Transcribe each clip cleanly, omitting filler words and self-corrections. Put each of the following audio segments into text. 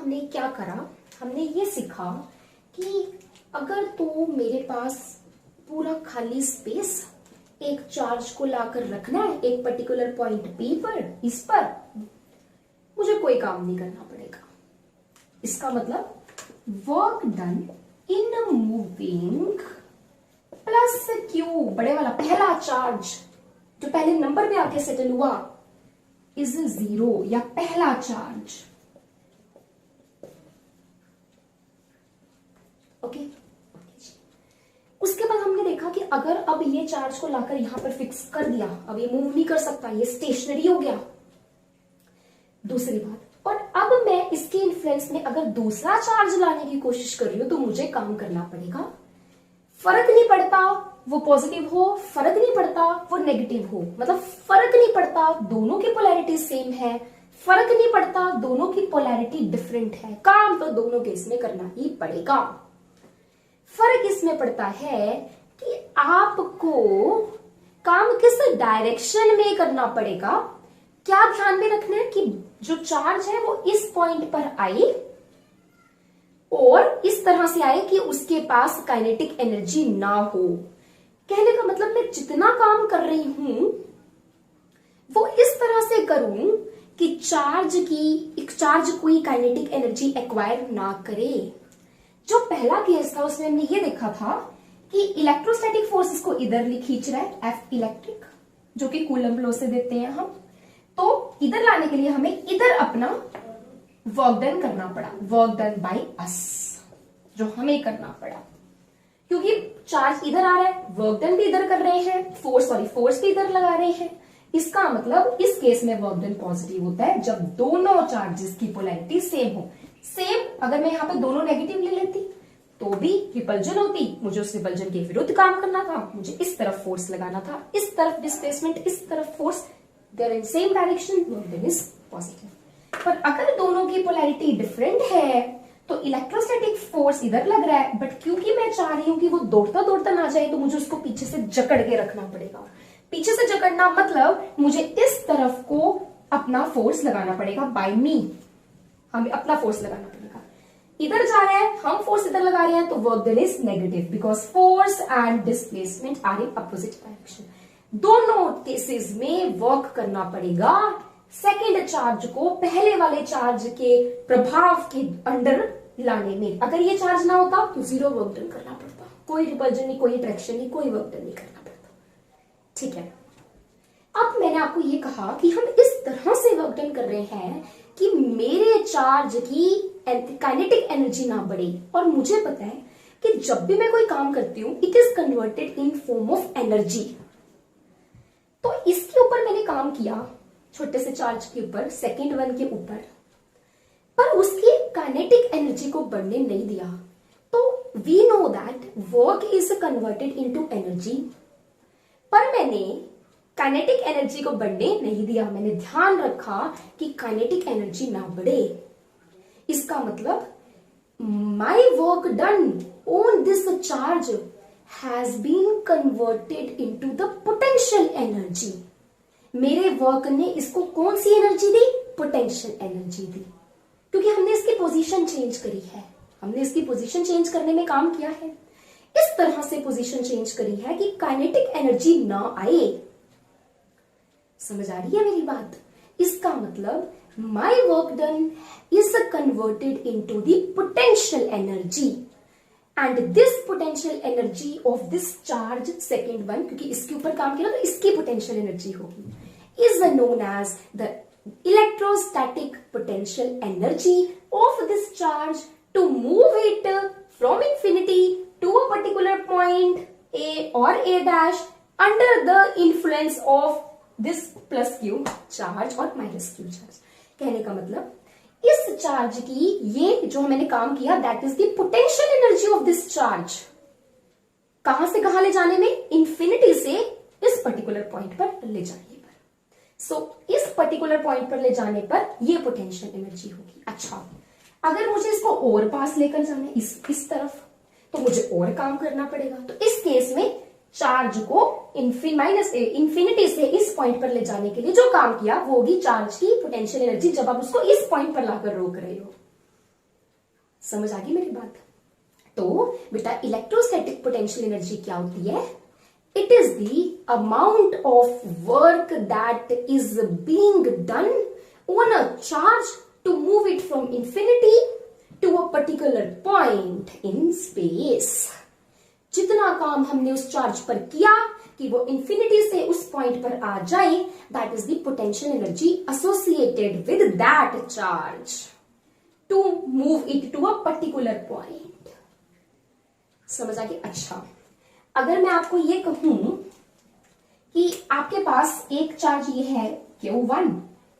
हमने क्या करा, हमने ये सीखा कि अगर तो मेरे पास पूरा खाली स्पेस एक चार्ज को लाकर रखना है एक पर्टिकुलर पॉइंट P पर, इस पर मुझे कोई काम नहीं करना पड़ेगा। इसका मतलब work done in moving plus Q, बड़े वाला पहला चार्ज जो पहले नंबर पे आके सेटल हुआ, इज 0 या पहला चार्ज। ओके, उसके बाद हमने देखा कि अगर अब ये चार्ज को लाकर यहां पर फिक्स कर दिया, अब ये मूव नहीं कर सकता, ये स्टेशनरी हो गया। दूसरी बात, और अब मैं इसके इन्फ्लुएंस में अगर दूसरा चार्ज लाने की कोशिश कर रही हूं तो मुझे काम करना पड़ेगा। फर्क नहीं पड़ता वो पॉजिटिव हो, फर्क नहीं पड़ता वो नेगेटिव हो, मतलब फर्क नहीं पड़ता दोनों की पोलैरिटी सेम है, फर्क नहीं पड़ता दोनों की पोलैरिटी डिफरेंट है, काम तो दोनों केस में करना ही पड़ेगा। फर्क इसमें पड़ता है कि आपको काम किस डायरेक्शन में करना पड़ेगा। क्या ध्यान में रखना है कि जो चार्ज है वो इस पॉइंट पर आए और इस तरह से आए कि उसके पास काइनेटिक एनर्जी ना हो। कहने का मतलब मैं जितना काम कर रही हूं वो इस तरह से करूं कि चार्ज कोई काइनेटिक एनर्जी एक्वायर ना करे। जो पहला केस था उसमें हमने ये देखा था कि इलेक्ट्रोस्टैटिक फोर्स इसको इधर खींच रहा है, एफ इलेक्ट्रिक, जो कि कूलम लॉ से देते हैं हम, तो इधर लाने के लिए हमें इधर अपना वर्क डन करना पड़ा, वर्क डन बाय अस, जो हमें करना पड़ा क्योंकि चार्ज इधर आ रहा है, वर्क डन भी इधर कर रहे हैं, फोर्स भी इधर लगा रहे हैं। इसका मतलब इस केस में वर्क डन पॉजिटिव होता है जब दोनों चार्जेस की पोलैरिटी सेम हो। सेम अगर मैं यहाँ पे दोनों नेगेटिव ले लेती तो भी रिपल्जन होती, मुझे उस रिपल्जन के विरुद्ध काम करना था, मुझे इस तरफ फोर्स लगाना था, इस तरफ डिस्प्लेसमेंट, इस तरफ force, they are in same direction, work done is positive. पर अगर दोनों की पोलैरिटी डिफरेंट है तो इलेक्ट्रोस्टैटिक फोर्स इधर लग रहा है, बट क्योंकि मैं चाह रही हूं कि वो दौड़ता दौड़ता ना जाए तो मुझे उसको पीछे से जकड़ के रखना पड़ेगा। पीछे से जकड़ना मतलब मुझे इस तरफ को अपना फोर्स लगाना पड़ेगा, बाय मी, हमें अपना फोर्स लगाना पड़ेगा। इधर जा रहा है, हम फोर्स इधर लगा रहे हैं तो work done is negative because force and displacement are in opposite direction. दोनों केसेस में वर्क करना पड़ेगा सेकेंड चार्ज को पहले वाले चार्ज के प्रभाव के अंडर लाने में। अगर ये चार्ज ना होता तो 0 वर्क डन करना पड़ता, कोई रिपल्जन नहीं, कोई अट्रैक्शन नहीं, कोई वर्क डन नहीं करना पड़ता। ठीक है, अब मैंने आपको ये कहा कि हम इस तरह से वर्क डन कर रहे हैं कि मेरे चार्ज की काइनेटिक एनर्जी ना बढ़े, और मुझे पता है कि जब भी मैं कोई काम करती हूं it is converted in form of energy. तो इसके ऊपर मैंने काम किया, छोटे से चार्ज के ऊपर, सेकेंड वन के ऊपर, पर उसकी काइनेटिक एनर्जी को बढ़ने नहीं दिया। तो we know that work is converted into energy, पर मैंने काइनेटिक एनर्जी को बढ़ने नहीं दिया। मैंने ध्यान रखा कि काइनेटिक एनर्जी ना बढ़े। इसका मतलब my work done on this charge has been converted into the potential energy. मेरे वर्क ने इसको कौन सी एनर्जी दी? पोटेंशियल एनर्जी दी, क्योंकि हमने इसकी पोजीशन चेंज करी है। हमने इसकी पोजीशन चेंज करने में काम किया है, इस तरह से पोजीशन चेंज करी है कि काइनेटिक एनर्जी ना आए। समझ आ रही है मेरी बात? इसका मतलब my work done is converted into the potential energy, and this potential energy of this charge second one, क्योंकि इसके ऊपर काम किया तो इसकी पोटेंशियल एनर्जी होगी, is known as the electrostatic potential energy of this charge to move it from infinity to a particular point A और A dash under the influence of this plus Q charge और minus Q charge. कहने का मतलब इस charge की ये जो मैंने काम किया that is the potential energy of this charge, कहां से कहां ले जाने में? इंफिनिटी से इस पर्टिकुलर पॉइंट पर ले जाने पर। सो इस पर्टिकुलर पॉइंट पर ले जाने पर ये पोटेंशियल एनर्जी होगी। अच्छा, अगर मुझे इसको और पास लेकर जाना है इस तरफ तो मुझे और काम करना पड़ेगा। तो इस केस में चार्ज को इंफिनिटी से इस पॉइंट पर ले जाने के लिए जो काम किया वो होगी चार्ज की पोटेंशियल एनर्जी, जब आप उसको इस पॉइंट पर लाकर रोक रहे हो। समझ आ गई मेरी बात? तो बेटा इलेक्ट्रोस्टैटिक पोटेंशियल एनर्जी क्या होती है? It is the amount of work that is being done on a charge to move it from infinity to a particular point in space. जितना काम हमने उस चार्ज पर किया कि वो इंफिनिटी से उस पॉइंट पर आ जाए, that is the potential energy associated with that charge to move it to a particular point. समझ आ गया? अच्छा, अगर मैं आपको ये कहूं कि आपके पास एक चार्ज ये है Q1,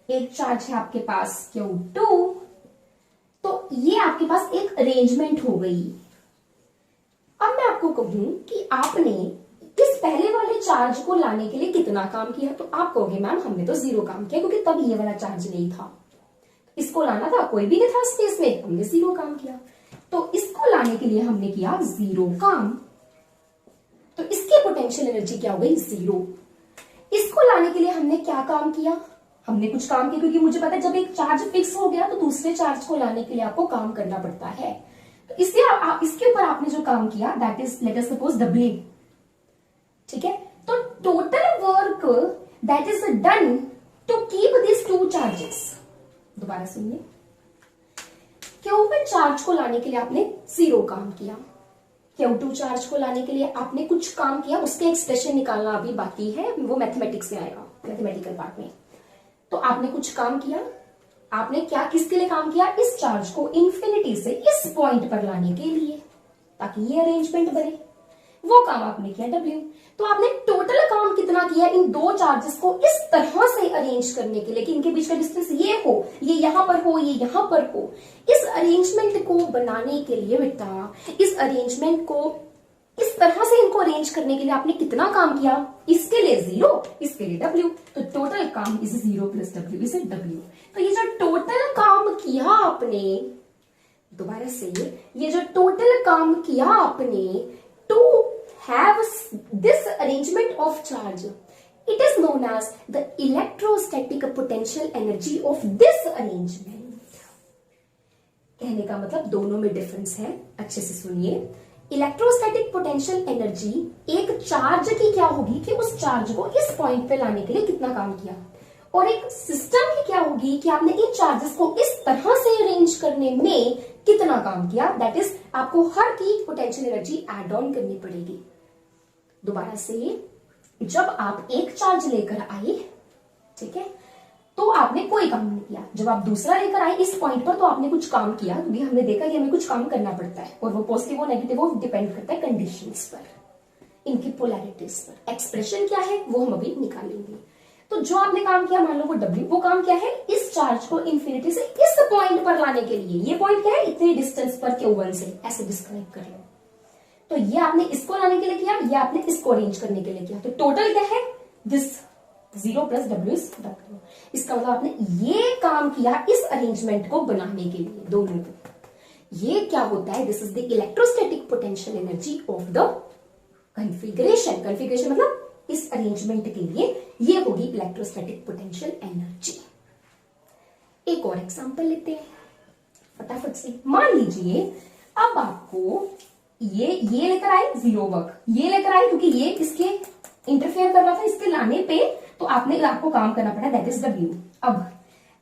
एक चार्ज है आपके पास Q2, तो ये आपके पास एक अरेंजमेंट हो गई। अब मैं आपको कहूं कि आपने इस पहले वाले चार्ज को लाने के लिए कितना काम किया, तो आप कहोगे मैम हमने तो 0 काम किया, क्योंकि तब ये वाला चार्ज नहीं था। इसको लाना था, कोई भी नहीं था स्पेस में, हमने 0 काम किया। तो इसको लाने के लिए हमने किया 0 काम, तो इसकी पोटेंशियल एनर्जी क्या हो गई? 0। इसको लाने के लिए हमने क्या काम किया? हमने कुछ काम किया, क्योंकि मुझे पता है जब एक चार्ज फिक्स हो गया तो दूसरे चार्ज को लाने के लिए आपको काम करना पड़ता है। तो इसलिए इसके ऊपर आपने जो काम किया that is let us suppose W। ठीक है, तो total work that is done to keep this 2 charges. दोबारा सुनिए, Q1 चार्ज को लाने के लिए आपने 0 काम किया, Q2 चार्ज को लाने के लिए आपने कुछ काम किया, उसके एक्सप्रेशन निकालना अभी बाकी है, वो मैथमेटिक्स में आएगा, मैथमेटिकल पार्ट में। तो आपने कुछ काम किया, आपने क्या किसके लिए काम किया? इस चार्ज को इंफिनिटी से इस पॉइंट पर लाने के लिए, ताकि ये अरेंजमेंट बने, वो काम आपने किया W। तो आपने टोटल काम कितना किया? इन 2 चार्जेस को इस तरह से अरेंज करने के लिए कि इनके बीच का डिस्टेंस ये हो, ये यहां पर हो, ये यहां पर हो। इस अरेंजमेंट को बनाने के लिए बेटा, इस अरेंजमेंट को इस तरह से इनको अरेंज करने के लिए आपने कितना काम किया? इसके लिए 0, इसके लिए W। तो टोटल काम is 0 plus W is W। तो ये जो टोटल काम किया आपने, दोबारा से ये जो टोटल काम किया आपने to have this arrangement of charge, it is known as the electrostatic potential energy of this arrangement. कहने का मतलब दोनों में डिफरेंस है, अच्छे से सुनिए। इलेक्ट्रोस्टैटिक पोटेंशियल एनर्जी एक चार्ज की क्या होगी कि उस चार्ज को इस पॉइंट पे लाने के लिए कितना काम किया, और एक सिस्टम की क्या होगी कि आपने इन चार्जेस को इस तरह से अरेंज करने में कितना काम किया। दैट इज आपको हर की पोटेंशियल एनर्जी एड ऑन करनी पड़ेगी। दोबारा से, जब आप एक चार्ज लेकर आए, ठीक है, तो आपने कोई काम नहीं किया। जब आप दूसरा लेकर आए इस पॉइंट पर, तो आपने कुछ काम किया, क्योंकि हमने देखा कि हमें कुछ काम करना पड़ता है, और वो पॉजिटिव और नेगेटिव वो डिपेंड करता है कंडीशंस पर, इनकी पोलैरिटीज पर। एक्सप्रेशन क्या है वो हम अभी निकालेंगे। तो जो आपने काम किया, मान लो वो W, वो काम क्या है? इस चार्ज को इंफिनिटी से इस पॉइंट पर लाने के लिए। ये पॉइंट क्या है? इतनी डिस्टेंस पर Q1 से, ऐसे डिस्क्राइब कर लो। तो ये आपने इसको लाने के लिए किया, ये आपने इसको अरेंज करने के लिए किया। तो टोटल क्या है? This 0 plus W is W। इसका मतलब आपने ये काम किया इस अरेंजमेंट को बनाने के लिए, दोनों को। ये क्या होता है? This is the electrostatic potential energy of the configuration. Configuration मतलब इस अरेंजमेंट के लिए ये होगी इलेक्ट्रोस्टैटिक पोटेंशियल एनर्जी। एक और एग्जांपल लेते हैं फटाफट से। मान लीजिए अब आपको ये लेकर आए 0 वर्क, ये लेकर आए क्योंकि ये इसके इंटरफेयर कर रहा था, इसके लाने पे तो आपको काम करना पड़ा, दैट इज W। अब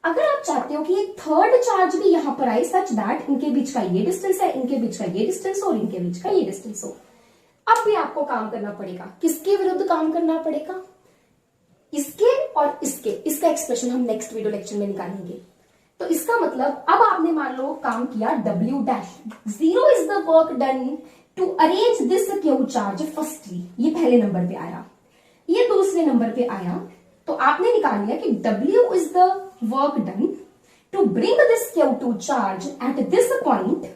अगर आप चाहते हो कि ये थर्ड चार्ज भी यहां पर आए सच दैट इनके बीच का ये डिस्टेंस है, इनके बीच का ये डिस्टेंस हो और इनके बीच का ये डिस्टेंस हो, अब भी आपको काम करना पड़ेगा। किसके विरुद्ध काम करना पड़ेगा? इसके और इसके। इसका एक्सप्रेशन हम नेक्स्ट वीडियो लेक्चर में निकालेंगे। तो इसका मतलब अब आपने मान लो काम किया W dash. 0 is the work done to arrange this Q charge firstly. ये पहले नंबर पे आया, ये दूसरे नंबर पे आया, तो आपने निकाल लिया कि W is the work done to bring this Q2 charge at this point,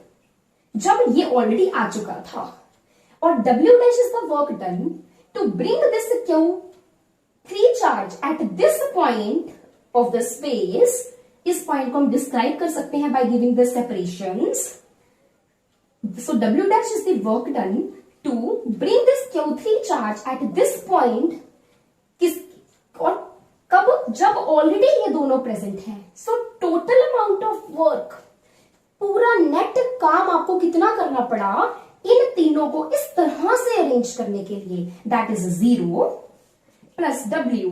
जब ये ऑलरेडी आ चुका था। और W dash is the work done to bring this Q3 charge at this point of the space। इस point को हम describe कर सकते हैं by giving the separations। So W dash is the work done to bring this Q3 charge at this point। और कब? जब already ये दोनों प्रेजेंट हैं। So total amount of work पूरा नेट काम आपको कितना करना पड़ा इन तीनों को इस तरह से अरेंज करने के लिए, that is 0 plus W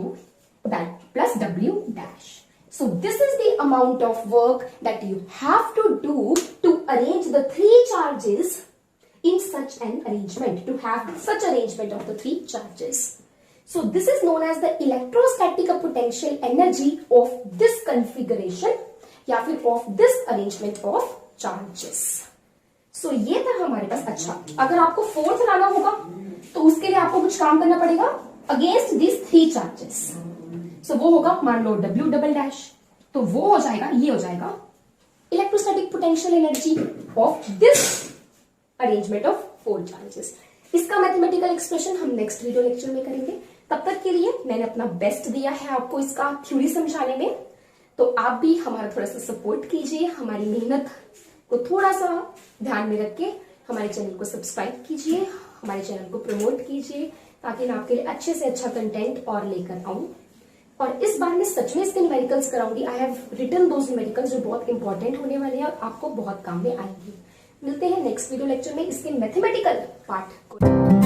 plus W dash. So this is the amount of work that you have to do to arrange the three charges in such an arrangement, to have such arrangement of the three charges. So this is known as the electrostatic potential energy of this configuration या फिर of this arrangement of charges. So ये था हमारे पास. अच्छा, अगर आपको fourth लाना होगा तो उसके लिए आपको कुछ काम करना पड़ेगा अगेंस्ट दिस थ्री चार्जेस. सो वो होगा, मान लो W डबल डैश, तो वो हो जाएगा, ये हो जाएगा electrostatic potential energy of this arrangement of four charges. इसका मैथमेटिकल एक्सप्रेशन हम नेक्स्ट वीडियो लेक्चर में करेंगे. तब तक के लिए मैंने अपना बेस्ट दिया है आपको इसका थ्योरी समझाने में, तो आप भी हमारा थोड़ा सा सपोर्ट कीजिए. हमारी मेहनत को थोड़ा सा ध्यान में रख के हमारे चैनल को सब्सक्राइब कीजिए, हमारे चैनल को प्रमोट कीजिए, ताकि मैं आपके लिए अच्छे से अच्छा कंटेंट और लेकर आऊं. और इस बार मैं सच में इसके न्यूमेरिकल्स कराऊंगी. I have written those numericals जो बहुत इंपॉर्टेंट होने वाले हैं और आपको बहुत काम में आएंगे. मिलते हैं नेक्स्ट वीडियो लेक्चर में इसके मैथमेटिकल पार्ट को.